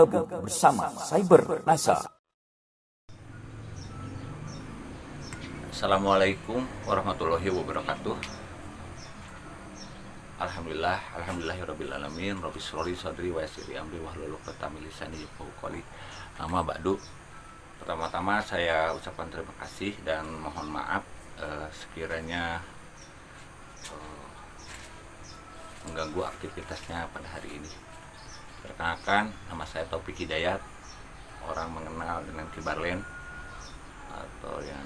bergabung bersama Cyber NASA. Assalamualaikum warahmatullahi wabarakatuh. Alhamdulillahirabbil Rabbi sholli sadri wa yassir amri wahlul 'uqdatam min lisani yafqahu qawli. Amma ba'du. Pertama-tama saya ucapkan terima kasih dan mohon maaf sekiranya mengganggu aktivitasnya pada hari ini. Perkenalkan, nama saya Taufik Hidayat, orang mengenal dengan Kibarlen atau yang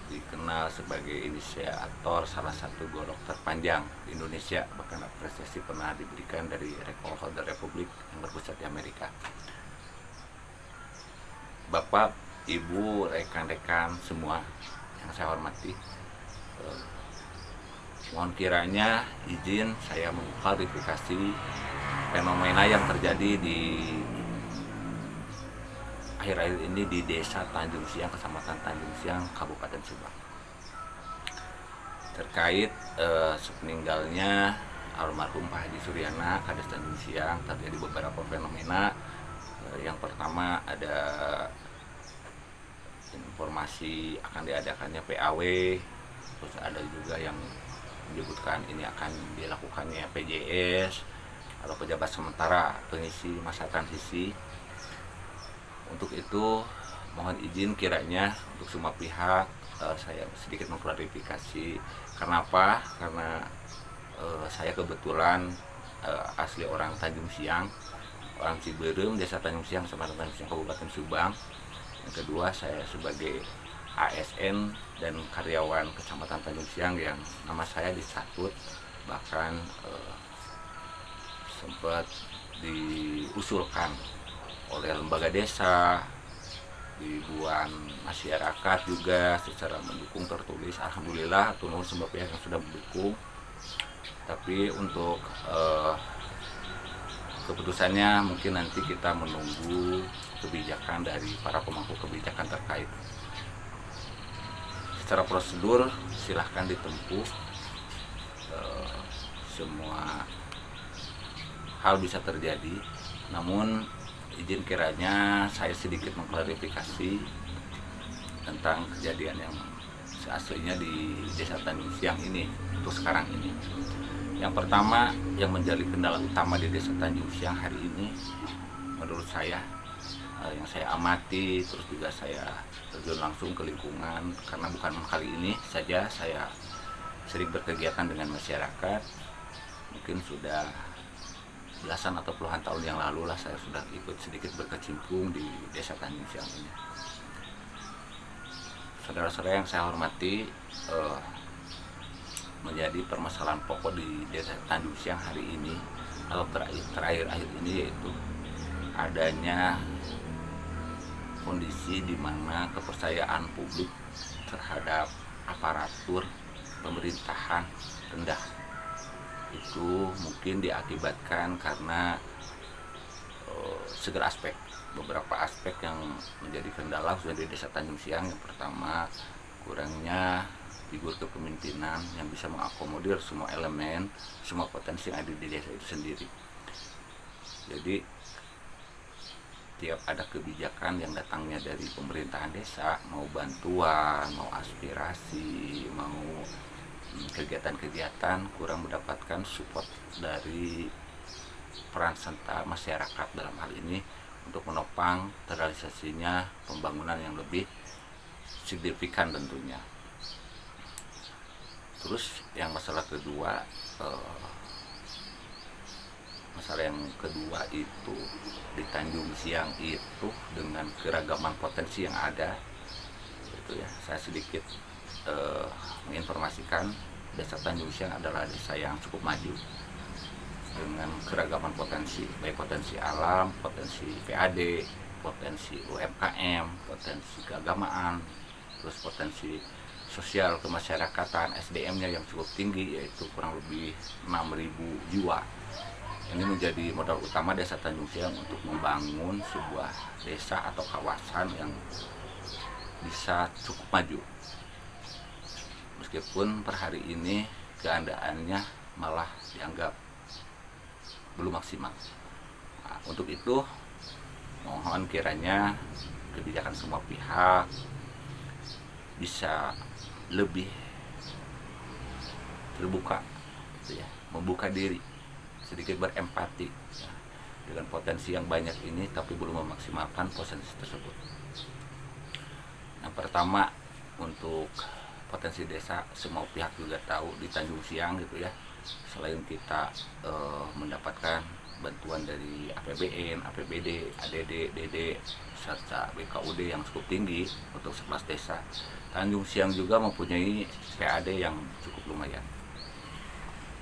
dikenal sebagai inisiator salah satu golok terpanjang di Indonesia, bahkan apresiasi pernah diberikan dari Record Holder Republik yang berpusat di Amerika. Bapak, Ibu, rekan-rekan semua yang saya hormati, mohon kiranya izin saya mengklarifikasi fenomena yang terjadi di akhir-akhir ini di Desa Tanjung Siang, Kecamatan Tanjung Siang, Kabupaten Subang, terkait sepeninggalnya almarhum Pak Haji Suryana, Kades Tanjung Siang. Terjadi beberapa fenomena. Yang pertama, ada informasi akan diadakannya PAW, terus ada juga yang menyebutkan ini akan dilakukannya PJS atau pejabat sementara pengisi masa transisi. Untuk itu mohon izin kiranya untuk semua pihak saya sedikit mengklarifikasi. Kenapa? Karena saya kebetulan asli orang Tanjung Siang, orang Ciberem, Desa Tanjung Siang, Kecamatan Tanjung Siang, Kabupaten Subang. Yang kedua, saya sebagai ASN dan karyawan Kecamatan Tanjung Siang yang nama saya disatut, bahkan sempat diusulkan oleh lembaga desa, ribuan masyarakat juga secara mendukung tertulis. Alhamdulillah, turun semua pihak yang sudah mendukung. Tapi untuk keputusannya mungkin nanti kita menunggu kebijakan dari para pemangku kebijakan terkait. Secara prosedur silahkan ditempuh, semua hal bisa terjadi. Namun izin kiranya saya sedikit mengklarifikasi tentang kejadian yang aslinya di Desa Tanjung Siang ini untuk sekarang ini. Yang pertama, yang menjadi kendala utama di Desa Tanjung Siang hari ini, menurut saya, yang saya amati, terus juga saya terjun langsung ke lingkungan, karena bukan kali ini saja saya sering berkegiatan dengan masyarakat. Mungkin sudah belasan atau puluhan tahun yang lalu lah saya sudah ikut sedikit berkecimpung di Desa Tanjung Siang ini. Saudara-saudara yang saya hormati, menjadi permasalahan pokok di Desa Tanjung Siang hari ini atau terakhir-akhir ini yaitu adanya kondisi di mana kepercayaan publik terhadap aparatur pemerintahan rendah. Itu mungkin diakibatkan karena segala aspek, beberapa aspek yang menjadi kendala khususnya di Desa Tanjung Siang. Yang pertama, kurangnya figur kepemimpinan yang bisa mengakomodir semua elemen, semua potensi yang ada di desa itu sendiri. Jadi tiap ada kebijakan yang datangnya dari pemerintahan desa, mau bantuan, mau aspirasi, mau kegiatan-kegiatan, kurang mendapatkan support dari peran serta masyarakat dalam hal ini untuk menopang terrealisasinya pembangunan yang lebih signifikan tentunya. Terus yang masalah kedua, itu di Tanjung Siang itu dengan keragaman potensi yang ada, itu ya, saya sedikit menginformasikan Desa Tanjung Siang adalah desa yang cukup maju dengan keragaman potensi, baik potensi alam, potensi PAD, potensi UMKM, potensi keagamaan, terus potensi sosial kemasyarakatan, SDM-nya yang cukup tinggi, yaitu kurang lebih 6.000 jiwa. Ini menjadi modal utama Desa Tanjung Siang untuk membangun sebuah desa atau kawasan yang bisa cukup maju. Meskipun per hari ini keadaannya malah dianggap belum maksimal. Nah, untuk itu mohon kiranya kebijakan semua pihak bisa lebih terbuka gitu ya, membuka diri, sedikit berempati ya, dengan potensi yang banyak ini tapi belum memaksimalkan potensi tersebut. Yang pertama, untuk potensi desa, semua pihak juga tahu di Tanjung Siang gitu ya, selain kita mendapatkan bantuan dari APBN, APBD, ADD, DD, serta BKUD yang cukup tinggi untuk 11 desa, Tanjung Siang juga mempunyai PAD yang cukup lumayan,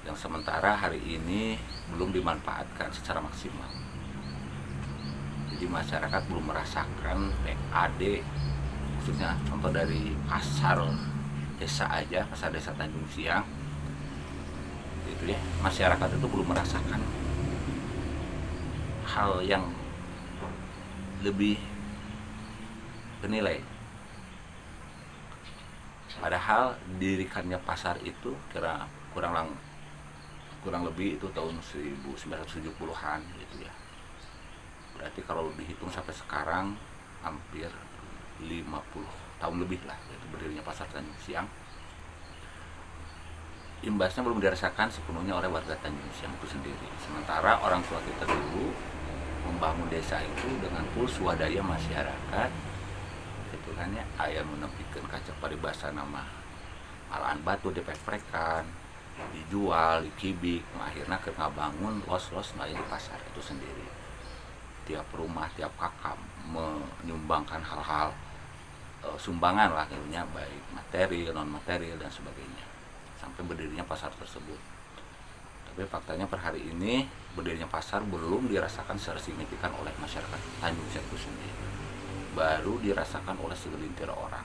yang sementara hari ini belum dimanfaatkan secara maksimal. Jadi masyarakat belum merasakan PAD, khususnya contoh dari pasar desa aja, pasar desa Tanjung Siang gitu ya, masyarakat itu belum merasakan hal yang lebih bernilai. Padahal didirikannya pasar itu kurang lebih itu tahun 1970-an gitu ya. Berarti kalau dihitung sampai sekarang hampir 50 tahun lebih lah itu berdirinya pasar Tanjung Siang. Imbasnya belum dirasakan sepenuhnya oleh warga Tanjung Siang itu sendiri. Sementara orang tua kita dulu membangun desa itu dengan full swadaya masyarakat gitu kan ya, aya menempikeun kaca paribasa nama alaan batu dipeprekan, dijual, dikibik, akhirnya ke ngabangun los-los di pasar itu sendiri. Tiap rumah, tiap kakak menyumbangkan hal-hal sumbangan lah akhirnya, baik materi, non material dan sebagainya, sampai berdirinya pasar tersebut. Tapi faktanya per hari ini berdirinya pasar belum dirasakan secara signifikan oleh masyarakat Tanjung Siang itu sendiri, baru dirasakan oleh segelintir orang.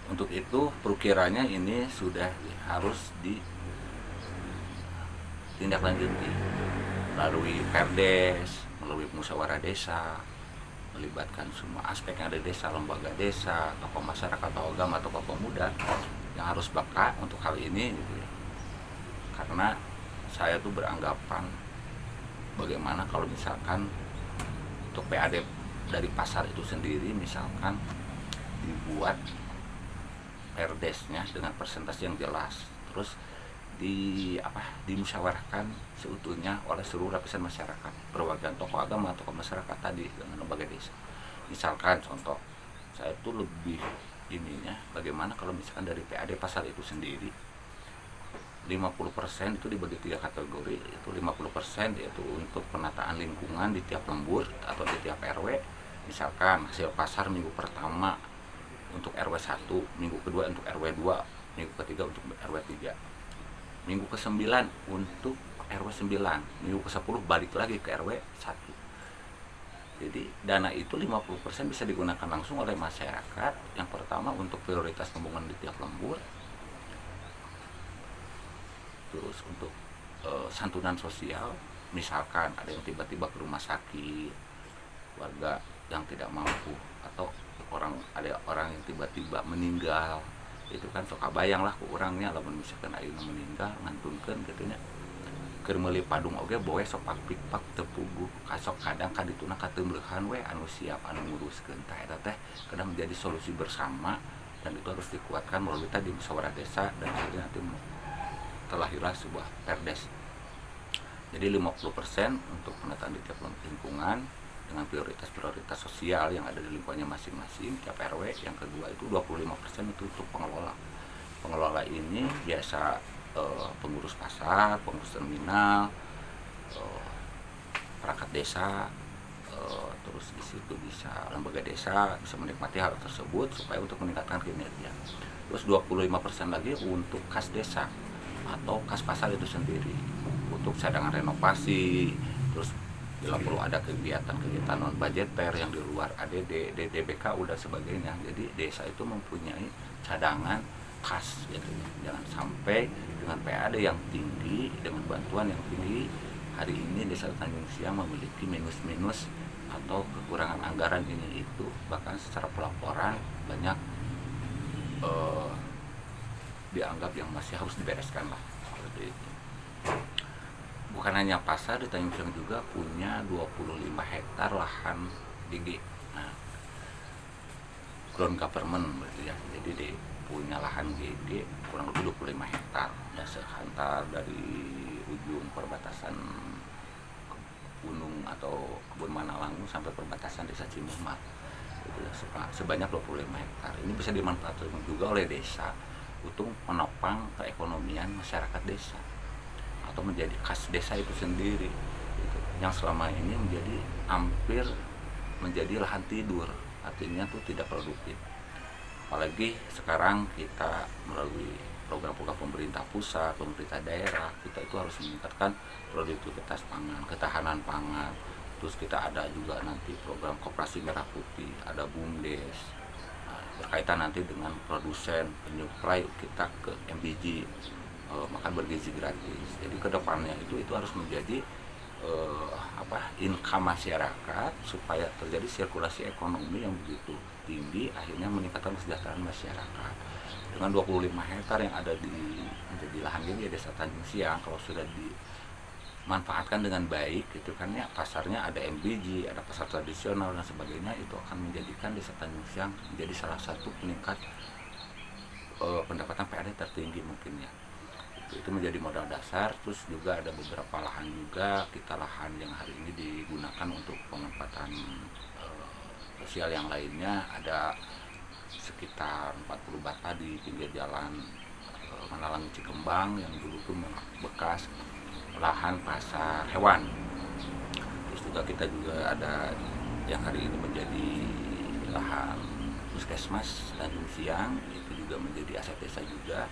Untuk itu perkiranya ini sudah harus ditindaklanjuti melalui Perdes, melalui musyawarah desa, melibatkan semua aspek yang ada di desa, lembaga desa, tokoh masyarakat, tokoh agama, tokoh pemuda yang harus peka untuk hal ini gitu ya. Karena saya tuh beranggapan bagaimana kalau misalkan untuk PAD dari pasar itu sendiri misalkan dibuat perdesnya dengan persentase yang jelas, terus dimusyawarahkan seutuhnya oleh seluruh lapisan masyarakat, perwakilan tokoh agama, tokoh masyarakat tadi dengan lembaga desa. Misalkan contoh, saya tuh lebih ininya bagaimana kalau misalkan dari PAD pasar itu sendiri 50% itu dibagi 3 kategori, itu 50% yaitu untuk penataan lingkungan di tiap lembur atau di tiap RW. Misalkan hasil pasar minggu pertama untuk RW 1, minggu kedua untuk RW 2, minggu ketiga untuk RW 3, minggu ke-9 untuk RW 9, minggu ke-10 balik lagi ke RW 1. Jadi dana itu 50% bisa digunakan langsung oleh masyarakat. Yang pertama untuk prioritas pembangunan di tiap lembur, terus untuk santunan sosial, misalkan ada yang tiba-tiba ke rumah sakit, warga yang tidak mampu, atau ada orang yang tiba-tiba meninggal, itu kan sok bayang lah ke orangnya, lamun misalkan ayeuna meninggal ngantunkeun gitu nya, keur meuli padung oge boe sok pakpik-pak teu puguh, kasok kadang kadituna kateumleuhan we anu siap anu nguruskeun. Tah eta teh kadang menjadi solusi bersama, dan itu harus dikuatkan melalui tadi musyawarah desa, dan akhirnya nanti terlahirlah sebuah perdes. Jadi 50% untuk penataan di tiap lingkungan dengan prioritas-prioritas sosial yang ada di lingkungannya masing-masing tiap RW. Yang kedua itu 25% itu untuk pengelola. Pengelola ini biasa pengurus pasar, pengurus terminal, perangkat desa, terus di situ bisa lembaga desa bisa menikmati hal tersebut supaya untuk meningkatkan kinerja. Terus 25% lagi untuk kas desa atau kas pasar itu sendiri untuk cadangan renovasi. Terus bila perlu ada kegiatan non budgeter yang di luar ADD, DDBK dan sebagainya. Jadi desa itu mempunyai cadangan kas gitu. Jangan sampai dengan PAD yang tinggi, dengan bantuan yang tinggi, hari ini desa Tanjung Siang memiliki minus-minus atau kekurangan anggaran ini itu, bahkan secara pelaporan banyak dianggap yang masih harus dibereskan lah seperti itu. bukan hanya pasar, di Tanjung Siang juga punya 25 hektar lahan GG. Nah, ground government berarti ya. Jadi dia punya lahan GG kurang lebih 25 hektar ya, sehantar dari ujung perbatasan gunung atau kebun Manalangu sampai perbatasan desa Cimumat. Itu ya, sebanyak 25 hektar. Ini bisa dimanfaatkan juga oleh desa untuk menopang perekonomian masyarakat desa atau menjadi khas desa itu sendiri gitu. Yang selama ini menjadi hampir menjadi lahan tidur, artinya tuh tidak produktif. Apalagi sekarang kita melalui program-program pemerintah pusat, pemerintah daerah, kita itu harus meningkatkan produktivitas pangan, ketahanan pangan. Terus kita ada juga nanti program koperasi merah putih, ada BUMDes, berkaitan nanti dengan produsen, penyuplai kita ke MBG, makan bergizi gratis. Jadi kedepannya itu harus menjadi income masyarakat supaya terjadi sirkulasi ekonomi yang begitu tinggi, akhirnya meningkatkan kesejahteraan masyarakat. Dengan 25 hektar yang ada di menjadi lahan GG Desa Tanjung Siang, kalau sudah dimanfaatkan dengan baik gitu kan ya, pasarnya ada MBG, ada pasar tradisional dan sebagainya, itu akan menjadikan Desa Tanjung Siang menjadi salah satu peningkat pendapatan PAD tertinggi mungkin ya. Itu menjadi modal dasar. Terus juga ada beberapa lahan juga, kita lahan yang hari ini digunakan untuk pemanfaatan sosial yang lainnya, ada sekitar 40 bata di pinggir jalan Manalangu Cikembang yang dulu tuh bekas lahan pasar hewan. Terus juga kita juga ada yang hari ini menjadi lahan puskesmas Tanjung Siang, itu juga menjadi aset desa juga.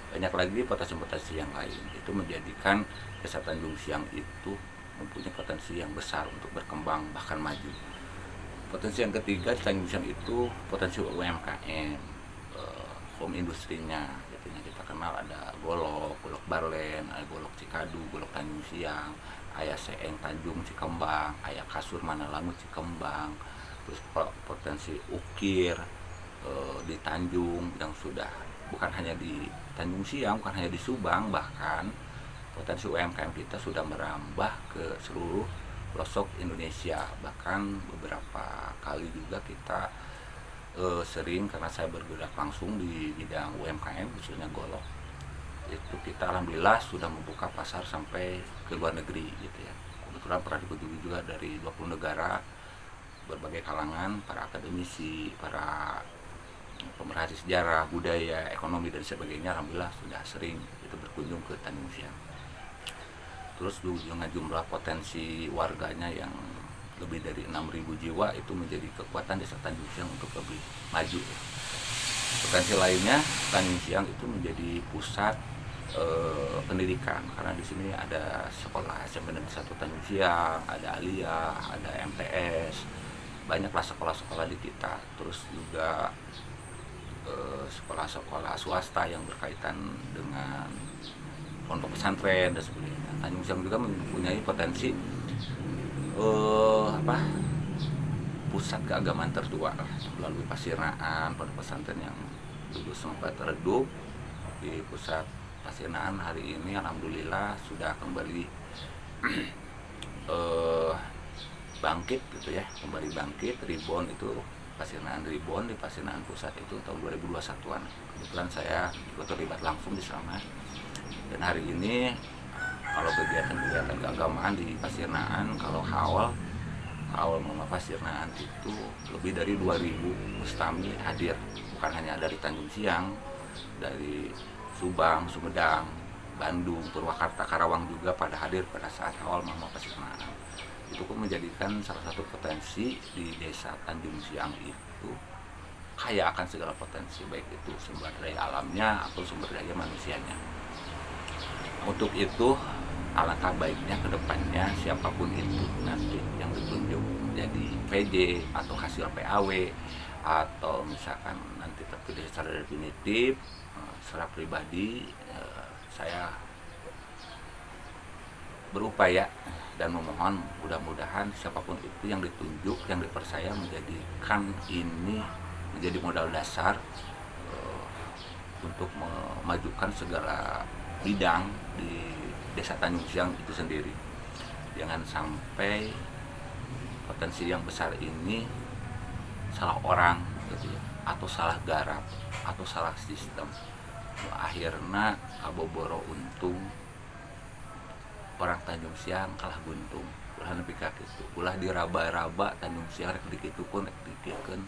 Banyak lagi potensi-potensi yang lain, itu menjadikan Desa Tanjung Siang itu mempunyai potensi yang besar untuk berkembang bahkan maju. Potensi yang ketiga di Tanjung Siang itu potensi UMKM, home industrinya, gitu. Kita kenal ada Golok Barlen, ada Golok Cikadu, Golok Tanjung Siang, Ayah Seeng Tanjung Cikembang, Ayah Kasur Manalangu Cikembang, terus potensi ukir di Tanjung yang sudah bukan hanya di Tanjung Siang, bukan hanya di Subang, bahkan potensi UMKM kita sudah merambah ke seluruh pelosok Indonesia. Bahkan beberapa kali juga kita sering, karena saya bergerak langsung di bidang UMKM khususnya Golok, itu kita alhamdulillah sudah membuka pasar sampai ke luar negeri gitu ya. Kebetulan pernah dikunjungi juga dari 20 negara, berbagai kalangan, para akademisi, para pemerhati sejarah, budaya, ekonomi dan sebagainya, alhamdulillah sudah sering itu berkunjung ke Tanjung Siang. Terus dengan jumlah potensi warganya yang lebih dari 6.000 jiwa, itu menjadi kekuatan Desa Tanjung Siang untuk lebih maju. Potensi lainnya, Tanjung Siang itu menjadi pusat pendidikan, karena di sini ada sekolah SMP Negeri 1 Tanjung Siang, ada Alia, ada MTS, banyaklah sekolah-sekolah di kita. Terus juga sekolah-sekolah swasta yang berkaitan dengan pondok pesantren dan sebagainya. Tanjung Siang juga mempunyai potensi pusat keagamaan tertua melalui Pasirnaan, pondok pesantren yang dulu sempat redup. Di pusat Pasirnaan hari ini alhamdulillah sudah kembali bangkit gitu ya, kembali bangkit, rebound. Itu Pasirnaan rebound di Pasirnaan Pusat itu tahun 2021-an. Kebetulan saya ikut terlibat langsung di sana. Dan hari ini kalau kegiatan-kegiatan keagamaan di Pasirnaan, kalau haul Mama Pasirnaan itu lebih dari 2.000 mustamil hadir, bukan hanya dari Tanjung Siang, dari Subang, Sumedang, Bandung, Purwakarta, Karawang juga pada hadir pada saat awal Mama Pasirnaan. Itu pun menjadikan salah satu potensi di Desa Tanjung Siang itu kaya akan segala potensi, baik itu sumber daya alamnya atau sumber daya manusianya. Untuk itu alangkah baiknya ke depannya siapapun itu nanti yang ditunjuk jadi PJ atau hasil PAW, atau misalkan nanti terpilih secara definitif, secara pribadi saya berupaya dan memohon mudah-mudahan siapapun itu yang ditunjuk, yang dipercaya menjadikan ini menjadi modal dasar untuk memajukan segala bidang di Desa Tanjung Siang itu sendiri. Jangan sampai potensi yang besar ini salah orang gitu ya, atau salah garap atau salah sistem, akhirnya kaboboro untung orang Tanjung Siang kalah buntung. Ulah nepi ka kitu, ulah diraba-raba Tanjung Siang rek dikitukeun rek dikikeun.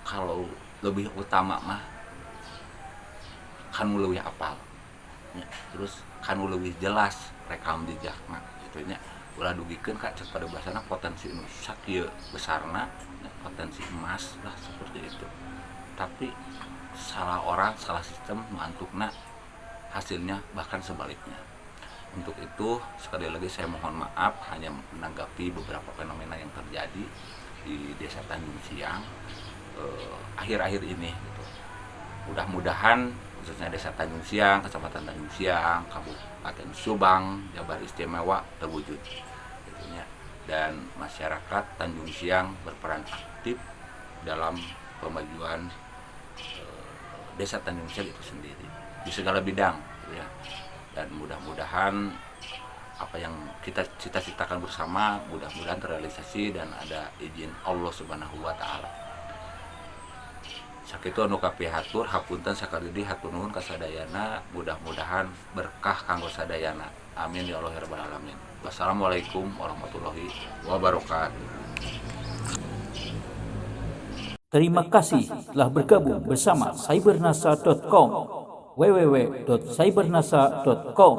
Kalau lebih utama mah kanu leuwih apal ya, terus kanu leuwih jelas rekam jejakna gitu nya. Ulah dugikeun ka cek pada bahasana potensi nu sakieu besarna, potensi emas lah seperti itu. Tapi salah orang, salah sistem, mantukna hasilnya bahkan sebaliknya. Untuk itu sekali lagi saya mohon maaf hanya menanggapi beberapa fenomena yang terjadi di Desa Tanjung Siang akhir-akhir ini gitu. Mudah-mudahan khususnya Desa Tanjung Siang, Kecamatan Tanjung Siang, Kabupaten Subang, Jabar Istimewa terwujud gitu ya. Dan masyarakat Tanjung Siang berperan aktif dalam pemajuan Desa Tanjung Siang itu sendiri di segala bidang gitu ya. Dan mudah-mudahan apa yang kita cita-citakan bersama mudah-mudahan terrealisasi dan ada izin Allah Subhanahu wa taala. Sakitu anu kapihatur hapunten sakali deui hatur nuhun ka sadayana, mudah-mudahan berkah kanggo sadayana. Amin ya Allah ya rabbal alamin. Wassalamualaikum warahmatullahi wabarakatuh. Terima kasih telah bergabung bersama cybernasa.com www.cybernasa.com